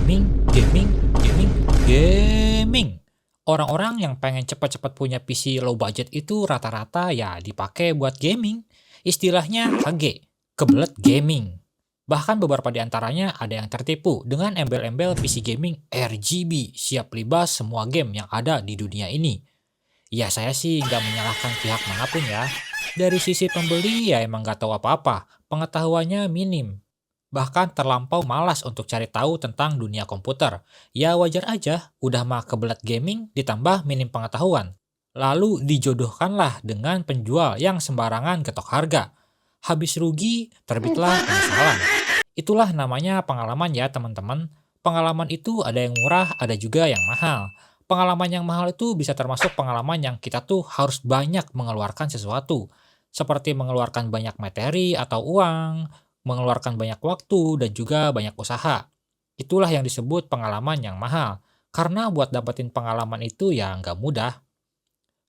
Gaming, gaming, gaming, gaming. Orang-orang yang pengen cepat-cepat punya PC low budget itu rata-rata ya dipakai buat gaming. Istilahnya KG, kebelet gaming. Bahkan beberapa di antaranya ada yang tertipu dengan embel-embel PC gaming RGB, siap libas semua game yang ada di dunia ini. Ya saya sih nggak menyalahkan pihak manapun ya. Dari sisi pembeli ya emang nggak tahu apa-apa, pengetahuannya minim. Bahkan terlampau malas untuk cari tahu tentang dunia komputer. Ya wajar aja, udah mah kebelet gaming ditambah minim pengetahuan. Lalu dijodohkanlah dengan penjual yang sembarangan ketok harga. Habis rugi, terbitlah penyesalan. Itulah namanya pengalaman ya teman-teman. Pengalaman itu ada yang murah, ada juga yang mahal. Pengalaman yang mahal itu bisa termasuk pengalaman yang kita tuh harus banyak mengeluarkan sesuatu. Seperti mengeluarkan banyak materi atau uang, mengeluarkan banyak waktu, dan juga banyak usaha. Itulah yang disebut pengalaman yang mahal. Karena buat dapetin pengalaman itu ya nggak mudah.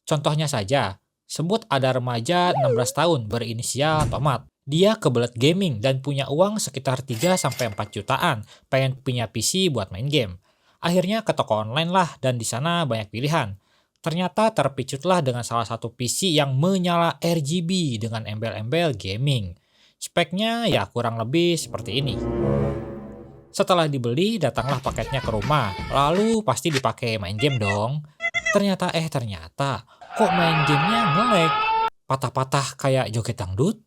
Contohnya saja, sebut ada remaja 16 tahun berinisial Tomat. Dia kebelet gaming dan punya uang sekitar 3-4 jutaan, pengen punya PC buat main game. Akhirnya ke toko online lah dan di sana banyak pilihan. Ternyata terpicutlah dengan salah satu PC yang menyala RGB dengan embel-embel gaming. Speknya ya kurang lebih seperti ini. Setelah dibeli, datanglah paketnya ke rumah. Lalu pasti dipakai main game dong. Ternyata, kok main gamenya nge-lag? Patah-patah kayak joget dangdut?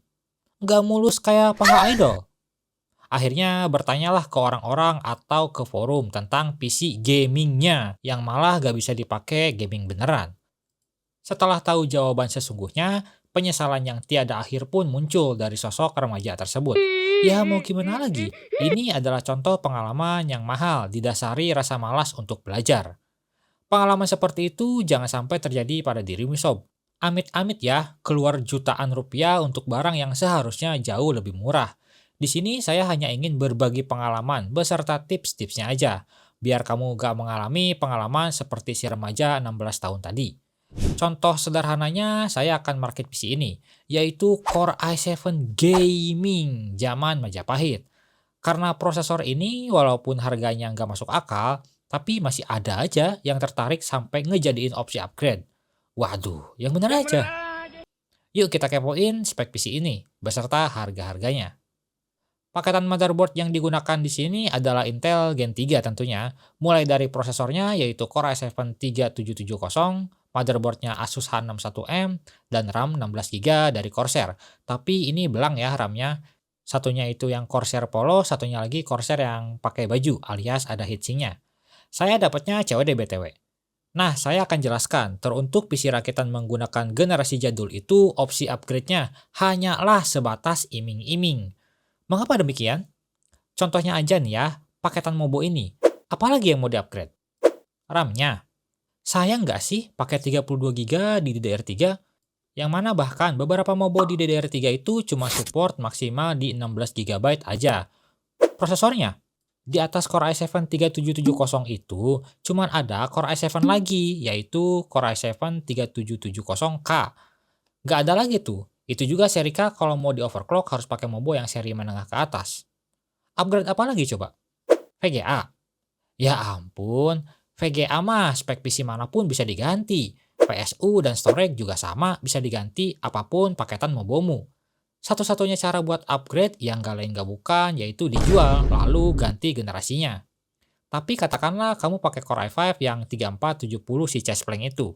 Nggak mulus kayak para idol? Akhirnya bertanyalah ke orang-orang atau ke forum tentang PC gamingnya yang malah gak bisa dipakai gaming beneran. Setelah tahu jawaban sesungguhnya, penyesalan yang tiada akhir pun muncul dari sosok remaja tersebut. Ya mau gimana lagi, ini adalah contoh pengalaman yang mahal didasari rasa malas untuk belajar. Pengalaman seperti itu jangan sampai terjadi pada dirimu sob. Amit-amit ya, keluar jutaan rupiah untuk barang yang seharusnya jauh lebih murah. Di sini saya hanya ingin berbagi pengalaman beserta tips-tipsnya aja, biar kamu gak mengalami pengalaman seperti si remaja 16 tahun tadi. Contoh sederhananya, saya akan merakit PC ini, yaitu Core i7 Gaming zaman Majapahit. Karena prosesor ini walaupun harganya nggak masuk akal, tapi masih ada aja yang tertarik sampai ngejadiin opsi upgrade. Waduh, yang bener aja. Yuk kita kepoin spek PC ini, beserta harga-harganya. Paketan motherboard yang digunakan di sini adalah Intel Gen 3 tentunya, mulai dari prosesornya yaitu Core i7 3770, motherboardnya Asus H61M, dan RAM 16GB dari Corsair. Tapi ini belang ya RAM-nya. Satunya itu yang Corsair Polo, satunya lagi Corsair yang pakai baju alias ada heatsinknya. Saya dapatnya COD BTW. Nah, saya akan jelaskan, teruntuk PC rakitan menggunakan generasi jadul itu opsi upgrade-nya hanyalah sebatas iming-iming. Mengapa demikian? Contohnya aja nih ya, paketan Mobo ini. Apalagi yang mau di-upgrade? RAM-nya. Sayang nggak sih pakai 32GB di DDR3? Yang mana bahkan beberapa Mobo di DDR3 itu cuma support maksimal di 16GB aja. Prosesornya. Di atas Core i7 3770 itu cuman ada Core i7 lagi, yaitu Core i7 3770K. Nggak ada lagi tuh. Itu juga seri K kalau mau di overclock harus pakai Mobo yang seri menengah ke atas. Upgrade apa lagi coba? VGA. Ya ampun, VGA mah spek PC manapun bisa diganti. PSU dan storage juga sama bisa diganti apapun paketan Mobomu. Satu-satunya cara buat upgrade yang gak lain gak bukan yaitu dijual lalu ganti generasinya. Tapi katakanlah kamu pakai Core i5 yang 3470 si Chespleng itu.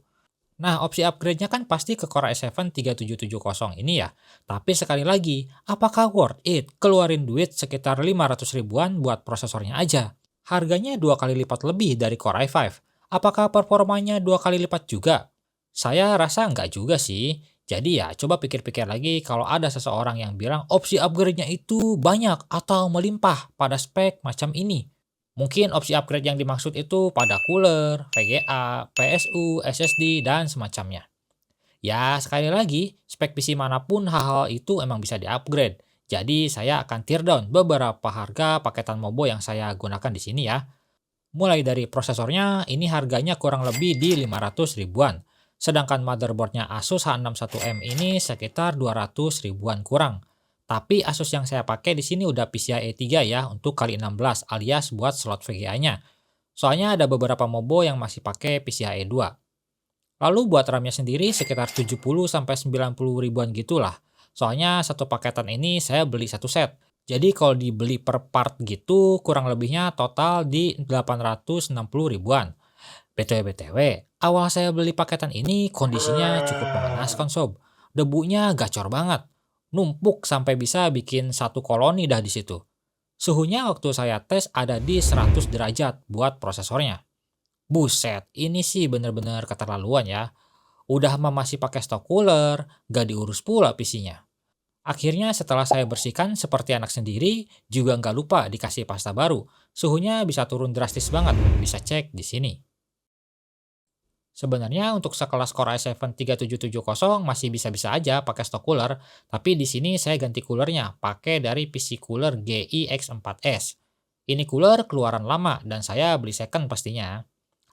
Nah, opsi upgrade-nya kan pasti ke Core i7 3770 ini ya. Tapi sekali lagi, apakah worth it keluarin duit sekitar 500 ribuan buat prosesornya aja? Harganya 2 kali lipat lebih dari Core i5. Apakah performanya 2 kali lipat juga? Saya rasa nggak juga sih. Jadi ya coba pikir-pikir lagi kalau ada seseorang yang bilang opsi upgrade-nya itu banyak atau melimpah pada spek macam ini. Mungkin opsi upgrade yang dimaksud itu pada cooler, VGA, PSU, SSD, dan semacamnya. Ya, sekali lagi, spek PC manapun hal-hal itu emang bisa di-upgrade. Jadi, saya akan tear down beberapa harga paketan Mobo yang saya gunakan di sini ya. Mulai dari prosesornya, ini harganya kurang lebih di 500 ribuan. Sedangkan motherboardnya Asus H61M ini sekitar 200 ribuan kurang. Tapi Asus yang saya pakai di sini udah PCIe 3 ya untuk kali 16 alias buat slot VGA-nya. Soalnya ada beberapa mobo yang masih pakai PCIe 2. Lalu buat RAM-nya sendiri sekitar 70 sampai 90 ribuan gitulah. Soalnya satu paketan ini saya beli satu set. Jadi kalau dibeli per part gitu kurang lebihnya total di 860 ribuan. BTW, awal saya beli paketan ini kondisinya cukup mengenaskan sob. Debunya gacor banget. Numpuk sampai bisa bikin satu koloni dah di situ. Suhunya waktu saya tes ada di 100 derajat buat prosesornya. Buset, ini sih bener-bener keterlaluan ya. Udah mah masih pakai stok cooler, gak diurus pula PC-nya. Akhirnya setelah saya bersihkan seperti anak sendiri, juga nggak lupa dikasih pasta baru. Suhunya bisa turun drastis banget, bisa cek di sini. Sebenarnya untuk sekelas Core i7 3770 masih bisa-bisa aja pakai stok cooler, tapi di sini saya ganti coolernya pakai dari PC cooler GIX4S. Ini cooler keluaran lama dan saya beli second pastinya.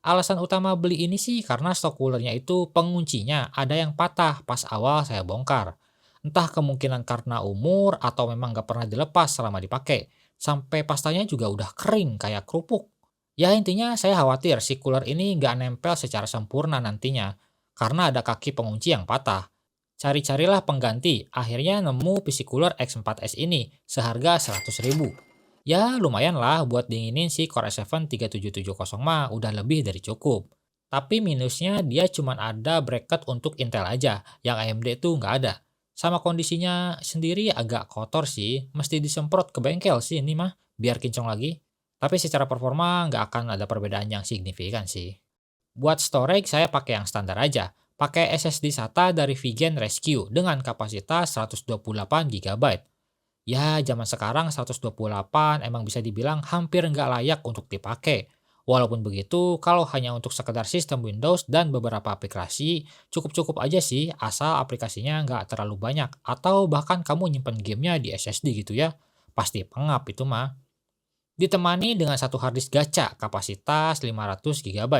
Alasan utama beli ini sih karena stok coolernya itu penguncinya ada yang patah pas awal saya bongkar. Entah kemungkinan karena umur atau memang nggak pernah dilepas selama dipakai. Sampai pastanya juga udah kering kayak kerupuk. Ya intinya saya khawatir si cooler ini nggak nempel secara sempurna nantinya. Karena ada kaki pengunci yang patah. Cari-carilah pengganti, akhirnya nemu PC cooler X4S ini seharga 100 ribu. Ya lumayan lah buat dinginin si Core i7 3770 mah udah lebih dari cukup. Tapi minusnya dia cuma ada bracket untuk Intel aja, yang AMD tuh nggak ada. Sama kondisinya sendiri agak kotor sih, mesti disemprot ke bengkel sih ini mah, biar kinclong lagi. Tapi secara performa nggak akan ada perbedaan yang signifikan sih. Buat storage saya pakai yang standar aja, pakai SSD SATA dari Vygen Rescue dengan kapasitas 128 GB. Ya, zaman sekarang 128 emang bisa dibilang hampir nggak layak untuk dipakai. Walaupun begitu, kalau hanya untuk sekedar sistem Windows dan beberapa aplikasi, cukup-cukup aja sih asal aplikasinya nggak terlalu banyak. Atau bahkan kamu nyimpen gamenya di SSD gitu ya. Pasti pengap itu mah. Ditemani dengan satu harddisk gacha kapasitas 500 GB.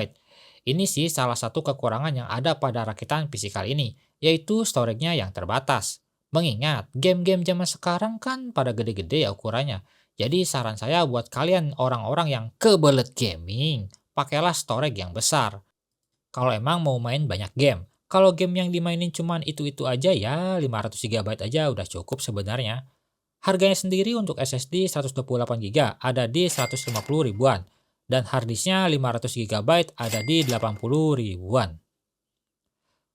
Ini sih salah satu kekurangan yang ada pada rakitan PC kali ini, yaitu storage-nya yang terbatas. Mengingat game-game zaman sekarang kan pada gede-gede ya ukurannya. Jadi saran saya buat kalian orang-orang yang kebelet gaming, pakailah storage yang besar. Kalau emang mau main banyak game. Kalau game yang dimainin cuman itu-itu aja ya 500 GB aja udah cukup sebenarnya. Harganya sendiri untuk SSD 128 GB ada di 150 ribuan dan harddisknya 500 GB ada di 80 ribuan.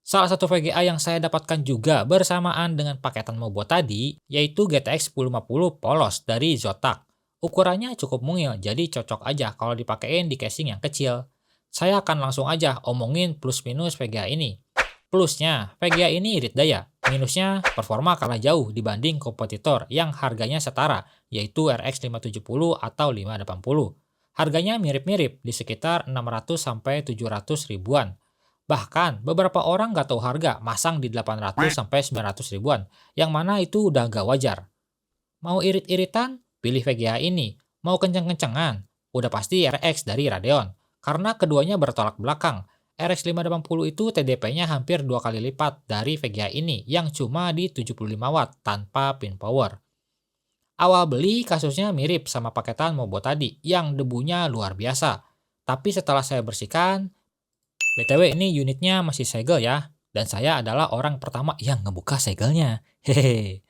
Salah satu VGA yang saya dapatkan juga bersamaan dengan paketan Mobo tadi yaitu GTX 1050 polos dari Zotac. Ukurannya cukup mungil jadi cocok aja kalau dipakein di casing yang kecil. Saya akan langsung aja omongin plus minus VGA ini. Plusnya, VGA ini irit daya. Minusnya, performa kalah jauh dibanding kompetitor yang harganya setara, yaitu RX 570 atau 580. Harganya mirip-mirip di sekitar 600-700 ribuan. Bahkan, beberapa orang nggak tahu harga masang di 800-900 ribuan, yang mana itu udah nggak wajar. Mau irit-iritan? Pilih VGA ini. Mau kenceng-kencengan? Udah pasti RX dari Radeon. Karena keduanya bertolak belakang. RX 580 itu TDP-nya hampir 2 kali lipat dari VGA ini yang cuma di 75 watt tanpa pin power. Awal beli kasusnya mirip sama paketan Mobo tadi yang debunya luar biasa. Tapi setelah saya bersihkan, BTW ini unitnya masih segel ya. Dan saya adalah orang pertama yang ngebuka segelnya. Hehehe.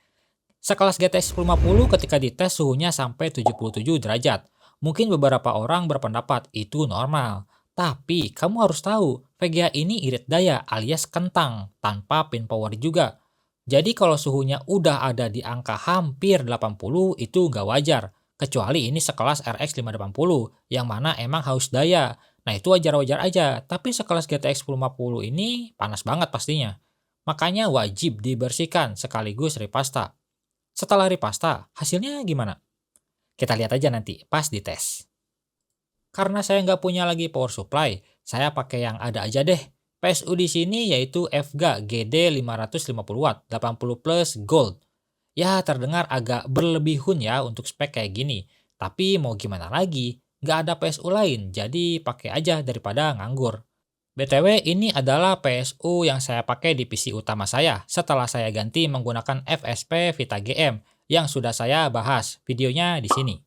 Sekelas GTX 1050 ketika dites suhunya sampai 77 derajat. Mungkin beberapa orang berpendapat itu normal. Tapi kamu harus tahu, VGA ini irit daya alias kentang, tanpa pin power juga. Jadi kalau suhunya udah ada di angka hampir 80 itu nggak wajar. Kecuali ini sekelas RX 580, yang mana emang haus daya. Nah itu wajar-wajar aja, tapi sekelas GTX 1050 ini panas banget pastinya. Makanya wajib dibersihkan sekaligus ripasta. Setelah ripasta, hasilnya gimana? Kita lihat aja nanti pas dites. Karena saya nggak punya lagi power supply, saya pakai yang ada aja deh. PSU di sini yaitu FGA GD 550 watt 80 plus gold. Ya terdengar agak berlebihun ya untuk spek kayak gini. Tapi mau gimana lagi, nggak ada PSU lain, jadi pakai aja daripada nganggur. BTW ini adalah PSU yang saya pakai di PC utama saya setelah saya ganti menggunakan FSP Vita GM yang sudah saya bahas, videonya di sini.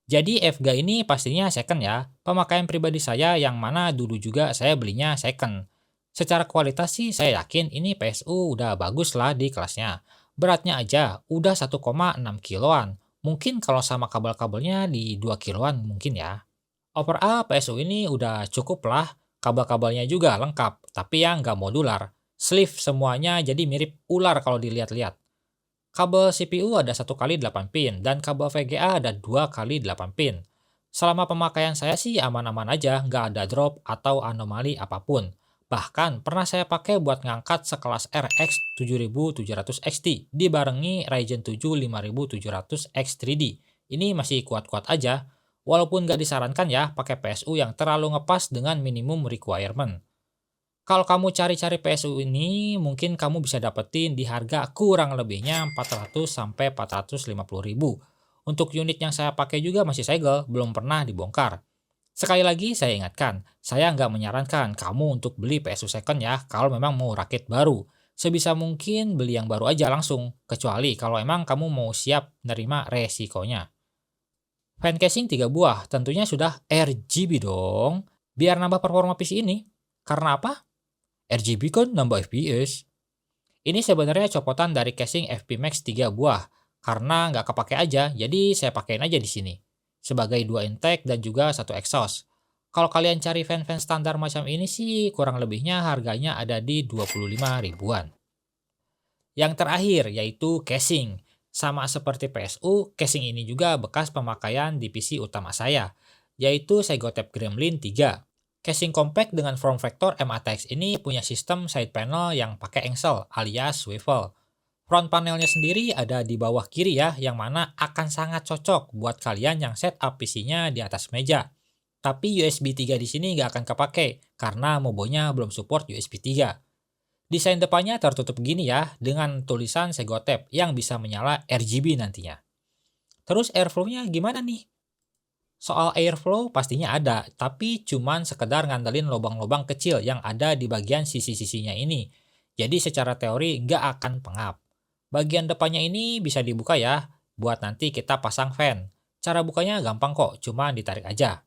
Jadi FGA ini pastinya second ya, pemakaian pribadi saya yang mana dulu juga saya belinya second. Secara kualitas sih saya yakin ini PSU udah bagus lah di kelasnya. Beratnya aja udah 1,6 kiloan. Mungkin kalau sama kabel-kabelnya di 2 kiloan mungkin ya. Overall PSU ini udah cukup lah, kabel-kabelnya juga lengkap, tapi yang nggak modular. Sleeve semuanya jadi mirip ular kalau dilihat-lihat. Kabel CPU ada 1 kali 8 pin dan kabel VGA ada 2 kali 8 pin. Selama pemakaian saya sih aman-aman aja, nggak ada drop atau anomali apapun. Bahkan pernah saya pakai buat ngangkat sekelas RX 7700 XT dibarengi Ryzen 7 5700X 3D. Ini masih kuat-kuat aja, walaupun nggak disarankan ya pakai PSU yang terlalu ngepas dengan minimum requirement. Kalau kamu cari-cari PSU ini, mungkin kamu bisa dapetin di harga kurang lebihnya 400 sampai 450 ribu. Untuk unit yang saya pakai juga masih segel, belum pernah dibongkar. Sekali lagi saya ingatkan, saya nggak menyarankan kamu untuk beli PSU second ya, kalau memang mau rakit baru. Sebisa mungkin beli yang baru aja langsung, kecuali kalau emang kamu mau siap menerima resikonya. Fan casing 3 buah, tentunya sudah RGB dong, biar nambah performa PC ini. Karena apa? RGB kan nambah FPS. Ini sebenarnya copotan dari casing FP Max 3 buah, karena nggak kepake aja, jadi saya pakein aja di sini. Sebagai 2 intake dan juga 1 exhaust. Kalau kalian cari fan-fan standar macam ini sih, kurang lebihnya harganya ada di 25 ribuan. Yang terakhir yaitu casing. Sama seperti PSU, casing ini juga bekas pemakaian di PC utama saya, yaitu Segotep Gremlin 3. Casing compact dengan form factor MATX ini punya sistem side panel yang pakai engsel alias swivel. Front panelnya sendiri ada di bawah kiri ya, yang mana akan sangat cocok buat kalian yang setup PC-nya di atas meja. Tapi USB 3 di sini nggak akan kepake, karena mobonya belum support USB 3. Desain depannya tertutup gini ya, dengan tulisan Segotep yang bisa menyala RGB nantinya. Terus airflow-nya gimana nih? Soal airflow pastinya ada, tapi cuman sekedar ngandelin lubang-lubang kecil yang ada di bagian sisi-sisinya ini. Jadi secara teori nggak akan pengap. Bagian depannya ini bisa dibuka ya, buat nanti kita pasang fan. Cara bukanya gampang kok, cuma ditarik aja.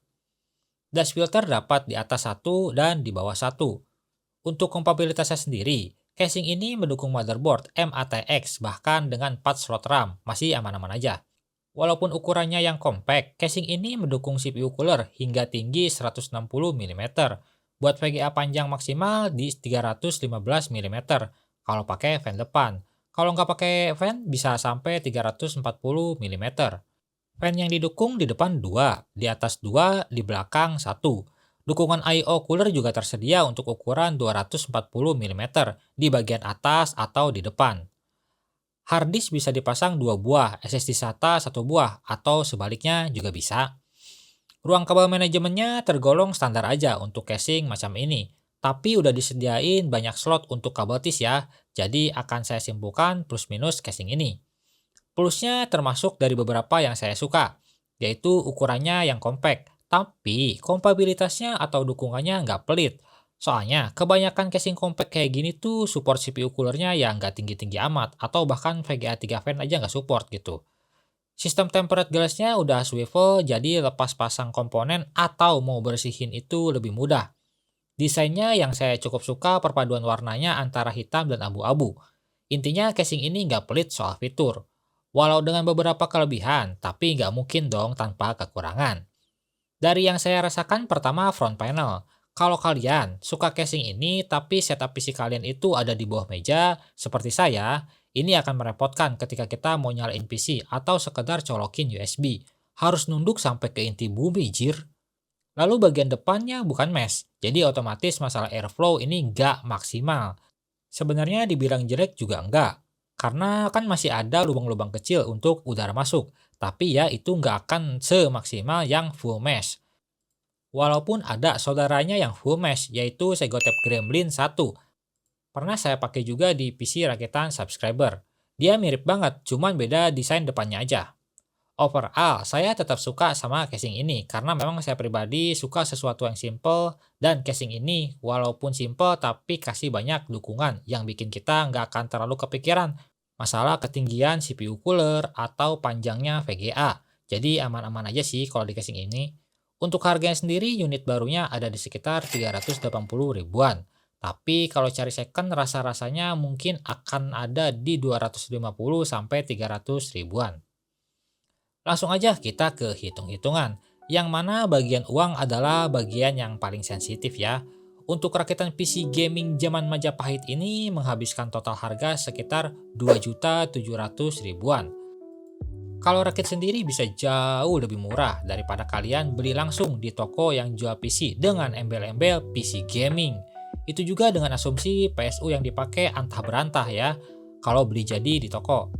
Dash filter dapat di atas satu dan di bawah satu. Untuk kompatibilitasnya sendiri, casing ini mendukung motherboard MATX bahkan dengan 4 slot RAM, masih aman-aman aja. Walaupun ukurannya yang compact, casing ini mendukung CPU cooler hingga tinggi 160 mm. Buat VGA panjang maksimal di 315 mm kalau pakai fan depan. Kalau nggak pakai fan bisa sampai 340 mm. Fan yang didukung di depan 2, di atas 2, di belakang 1. Dukungan I/O cooler juga tersedia untuk ukuran 240 mm di bagian atas atau di depan. Harddisk bisa dipasang 2 buah, SSD SATA 1 buah, atau sebaliknya juga bisa. Ruang kabel manajemennya tergolong standar aja untuk casing macam ini, tapi udah disediain banyak slot untuk kabel TIS ya, jadi akan saya simpulkan plus minus casing ini. Plusnya termasuk dari beberapa yang saya suka, yaitu ukurannya yang compact, tapi kompatibilitasnya atau dukungannya nggak pelit. Soalnya, kebanyakan casing compact kayak gini tuh support CPU coolernya yang nggak tinggi-tinggi amat, atau bahkan VGA 3 fan aja nggak support gitu. Sistem tempered glassnya udah swivel, jadi lepas pasang komponen atau mau bersihin itu lebih mudah. Desainnya yang saya cukup suka perpaduan warnanya antara hitam dan abu-abu. Intinya casing ini nggak pelit soal fitur. Walau dengan beberapa kelebihan, tapi nggak mungkin dong tanpa kekurangan. Dari yang saya rasakan pertama front panel. Kalau kalian suka casing ini tapi setup PC kalian itu ada di bawah meja seperti saya, ini akan merepotkan ketika kita mau nyalain PC atau sekedar colokin USB. Harus nunduk sampai ke inti bumi, jir. Lalu bagian depannya bukan mesh, jadi otomatis masalah airflow ini nggak maksimal. Sebenarnya dibilang jelek juga enggak, karena kan masih ada lubang-lubang kecil untuk udara masuk, tapi ya itu nggak akan semaksimal yang full mesh. Walaupun ada saudaranya yang full mesh, yaitu Segotep Gremlin 1. Pernah saya pakai juga di PC rakitan subscriber. Dia mirip banget, cuman beda desain depannya aja. Overall, saya tetap suka sama casing ini karena memang saya pribadi suka sesuatu yang simple dan casing ini walaupun simple tapi kasih banyak dukungan yang bikin kita nggak akan terlalu kepikiran masalah ketinggian CPU cooler, atau panjangnya VGA. Jadi aman-aman aja sih kalau di casing ini. Untuk harganya sendiri, unit barunya ada di sekitar 380 ribuan. Tapi kalau cari second, rasa-rasanya mungkin akan ada di 250 sampai 300 ribuan. Langsung aja kita ke hitung-hitungan. Yang mana bagian uang adalah bagian yang paling sensitif ya. Untuk rakitan PC gaming zaman Majapahit ini menghabiskan total harga sekitar 2.700.000 ribuan. Kalau rakit sendiri bisa jauh lebih murah daripada kalian beli langsung di toko yang jual PC dengan embel-embel PC gaming. Itu juga dengan asumsi PSU yang dipakai antah berantah ya, kalau beli jadi di toko.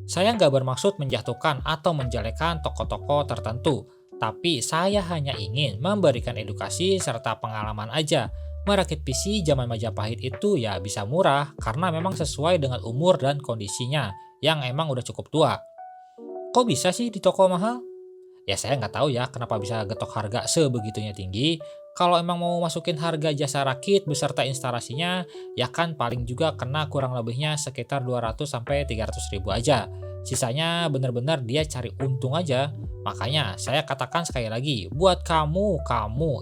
Saya nggak bermaksud menjatuhkan atau menjelekkan toko-toko tertentu, tapi saya hanya ingin memberikan edukasi serta pengalaman aja. Merakit PC zaman Majapahit itu ya bisa murah karena memang sesuai dengan umur dan kondisinya yang emang udah cukup tua. Kok bisa sih di toko mahal? Ya saya nggak tahu ya kenapa bisa getok harga sebegitunya tinggi. Kalau emang mau masukin harga jasa rakit beserta instalasinya, ya kan paling juga kena kurang lebihnya sekitar 200 sampai 300 ribu aja. Sisanya bener-bener dia cari untung aja. Makanya saya katakan sekali lagi, buat kamu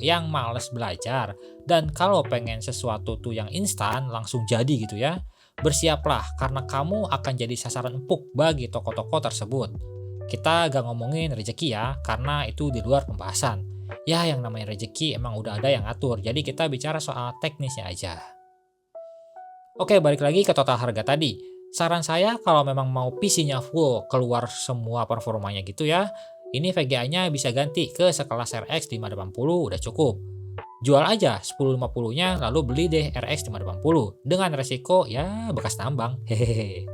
yang males belajar dan kalau pengen sesuatu tuh yang instan langsung jadi gitu ya, bersiaplah karena kamu akan jadi sasaran empuk bagi toko-toko tersebut. Kita gak ngomongin rezeki ya, karena itu di luar pembahasan. Ya yang namanya rezeki emang udah ada yang ngatur, jadi kita bicara soal teknisnya aja. Oke, balik lagi ke total harga tadi. Saran saya kalau memang mau PC-nya full, keluar semua performanya gitu ya, ini VGA-nya bisa ganti ke sekelas RX 580 udah cukup. Jual aja 1050-nya lalu beli deh RX 580 dengan resiko ya bekas tambang. Hehehe.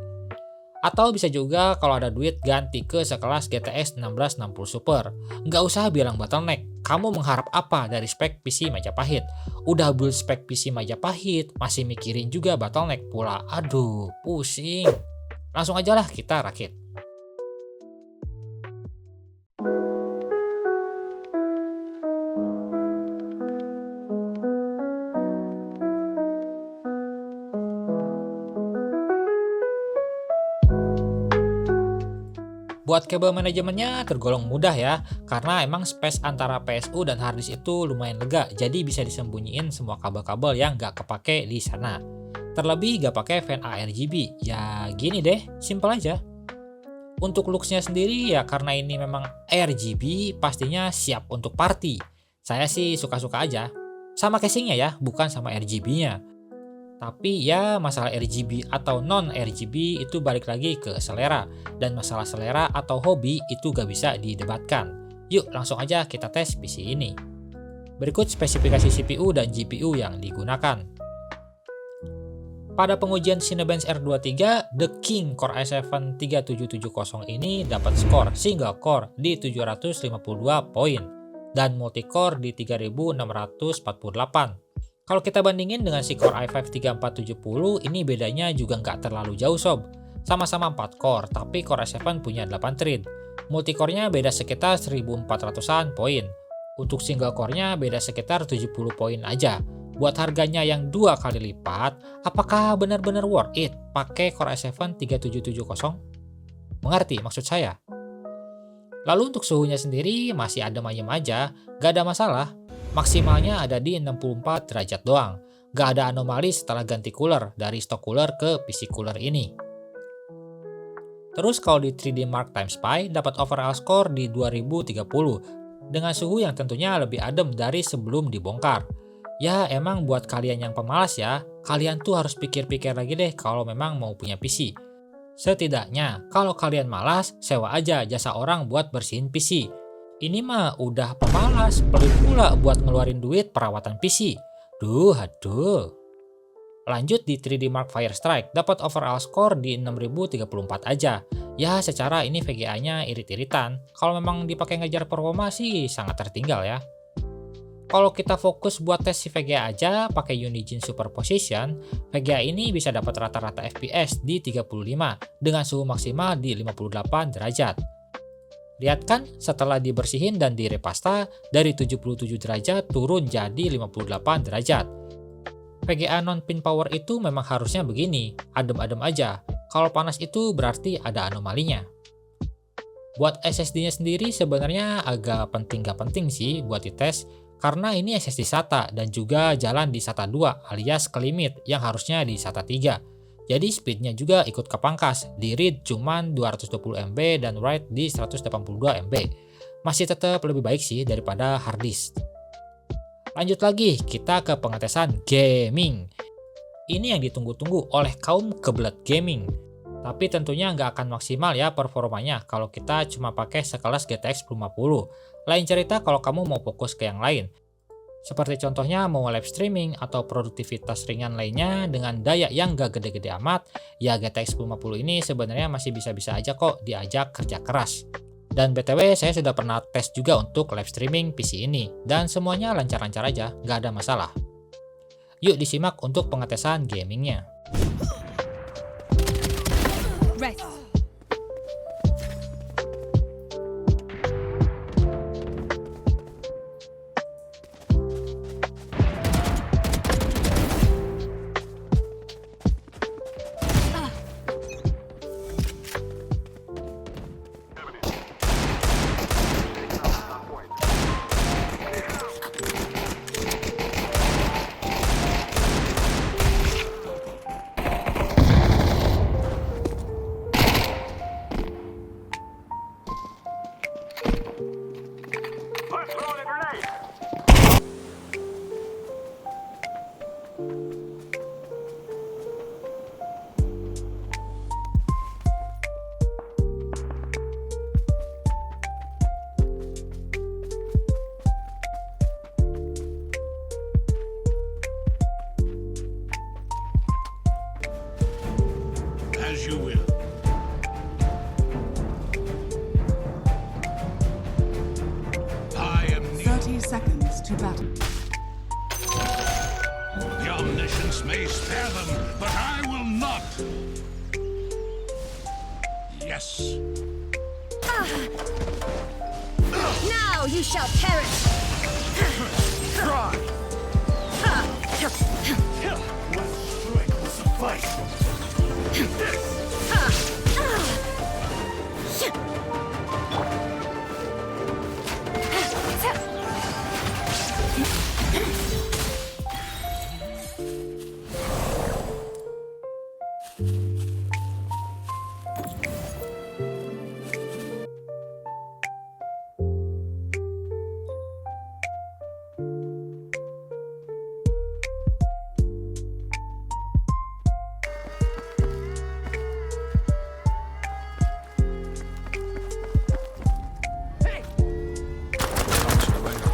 Atau bisa juga kalau ada duit ganti ke sekelas GTX 1660 Super. Nggak usah bilang bottleneck, kamu mengharap apa dari spek PC Majapahit? Udah build spek PC Majapahit, masih mikirin juga bottleneck pula. Aduh, pusing. Langsung aja lah kita rakit. Buat kabel manajemennya tergolong mudah ya, karena emang space antara PSU dan harddisk itu lumayan lega, jadi bisa disembunyiin semua kabel-kabel yang nggak kepake di sana. Terlebih nggak pakai fan ARGB, ya gini deh, simple aja. Untuk looks-nya sendiri ya karena ini memang RGB, pastinya siap untuk party. Saya sih suka-suka aja. Sama casingnya ya, bukan sama RGB-nya. Tapi ya masalah RGB atau non-RGB itu balik lagi ke selera. Dan masalah selera atau hobi itu gak bisa didebatkan. Yuk langsung aja kita tes PC ini. Berikut spesifikasi CPU dan GPU yang digunakan. Pada pengujian Cinebench R23, The King Core i7 3770 ini dapat skor single core di 752 poin dan multicore di 3648. Kalau kita bandingin dengan si Core i5 3470, ini bedanya juga nggak terlalu jauh sob. Sama-sama 4 core, tapi Core i7 punya 8 thread. Multicore-nya beda sekitar 1400-an poin. Untuk single core-nya beda sekitar 70 poin aja. Buat harganya yang 2 kali lipat, apakah benar-benar worth it pakai Core i7 3770? Mengerti maksud saya? Lalu untuk suhunya sendiri masih adem ayem aja, gak ada masalah. Maksimalnya ada di 64 derajat doang. Gak ada anomali setelah ganti cooler dari stock cooler ke PC cooler ini. Terus kalau di 3D Mark Time Spy dapat overall score di 2030 dengan suhu yang tentunya lebih adem dari sebelum dibongkar. Ya emang buat kalian yang pemalas ya, kalian tuh harus pikir-pikir lagi deh kalau memang mau punya PC. Setidaknya kalau kalian malas, sewa aja jasa orang buat bersihin PC. Ini mah udah pemalas, pelit pula buat ngeluarin duit perawatan PC. Aduh. Lanjut di 3D Mark Firestrike, dapat overall score di 6034 aja. Ya secara ini VGA-nya irit-iritan. Kalau memang dipakai ngejar performa sih sangat tertinggal ya. Kalau kita fokus buat tes si VGA aja pakai Unigine Superposition, VGA ini bisa dapat rata-rata FPS di 35 dengan suhu maksimal di 58 derajat. Lihat kan, setelah dibersihin dan direpasta, dari 77 derajat turun jadi 58 derajat. VGA non-pin power itu memang harusnya begini, adem-adem aja. Kalau panas itu berarti ada anomalinya. Buat SSD-nya sendiri sebenarnya agak penting gak penting sih buat dites, karena ini SSD SATA dan juga jalan di SATA 2 alias ke limit yang harusnya di SATA 3. Jadi speednya juga ikut kepangkas, di read cuman 220 MB dan write di 182 MB. Masih tetap lebih baik sih daripada hard disk. Lanjut lagi, kita ke pengetesan gaming. Ini yang ditunggu-tunggu oleh kaum kebelet gaming. Tapi tentunya nggak akan maksimal ya performanya kalau kita cuma pakai sekelas GTX 1050. Lain cerita kalau kamu mau fokus ke yang lain. Seperti contohnya mau live streaming atau produktivitas ringan lainnya dengan daya yang nggak gede-gede amat, ya GTX 1050 ini sebenarnya masih bisa-bisa aja kok diajak kerja keras. Dan BTW saya sudah pernah tes juga untuk live streaming PC ini, dan semuanya lancar-lancar aja, nggak ada masalah. Yuk disimak untuk pengetesan gamingnya. Right. As you will. I am near. 30 seconds to battle. The omniscience may spare them, but I will not. Yes. Now you shall perish! Try. What strength will suffice?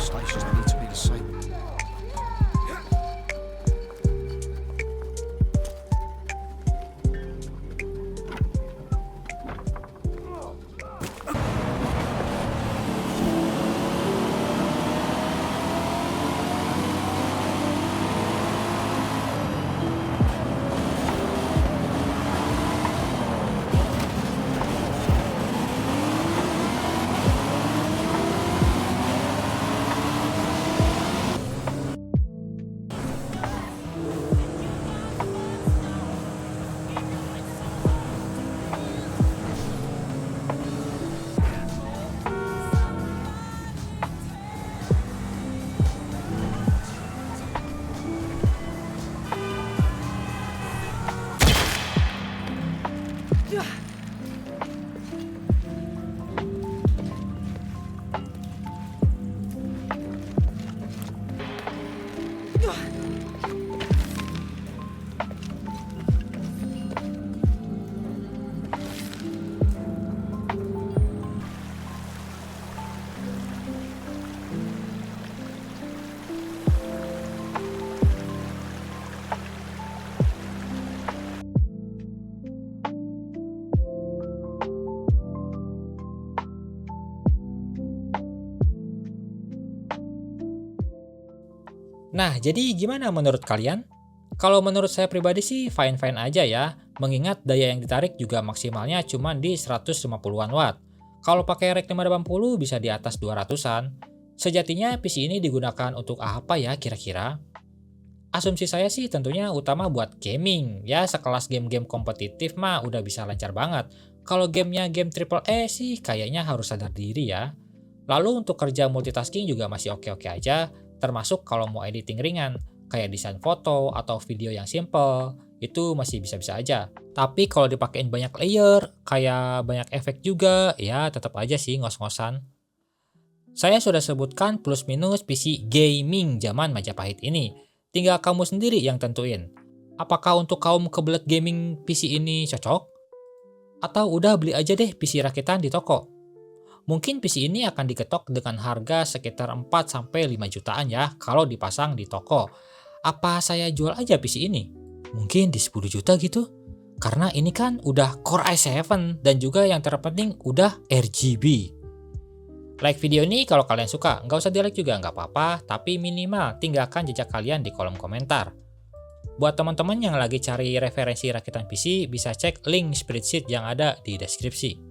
Stations need to be the same. Nah, jadi gimana menurut kalian? Kalau menurut saya pribadi sih fine-fine aja ya, mengingat daya yang ditarik juga maksimalnya cuma di 150-an watt. Kalau pakai rack 580 bisa di atas 200-an. Sejatinya PC ini digunakan untuk apa ya kira-kira? Asumsi saya sih tentunya utama buat gaming. Ya sekelas game-game kompetitif mah udah bisa lancar banget. Kalau gamenya game triple A sih kayaknya harus sadar diri ya. Lalu untuk kerja multitasking juga masih oke-oke aja, termasuk kalau mau editing ringan, kayak desain foto atau video yang simple, itu masih bisa-bisa aja. Tapi kalau dipakein banyak layer, kayak banyak efek juga, ya tetap aja sih ngos-ngosan. Saya sudah sebutkan plus minus PC gaming zaman Majapahit ini. Tinggal kamu sendiri yang tentuin. Apakah untuk kaum kebelet gaming PC ini cocok? Atau udah beli aja deh PC rakitan di toko? Mungkin PC ini akan diketok dengan harga sekitar 4-5 jutaan ya kalau dipasang di toko. Apa saya jual aja PC ini? Mungkin di 10 juta gitu? Karena ini kan udah Core i7 dan juga yang terpenting udah RGB. Like video ini kalau kalian suka, nggak usah di-like juga nggak apa-apa, tapi minimal tinggalkan jejak kalian di kolom komentar. Buat teman-teman yang lagi cari referensi rakitan PC, bisa cek link spreadsheet yang ada di deskripsi.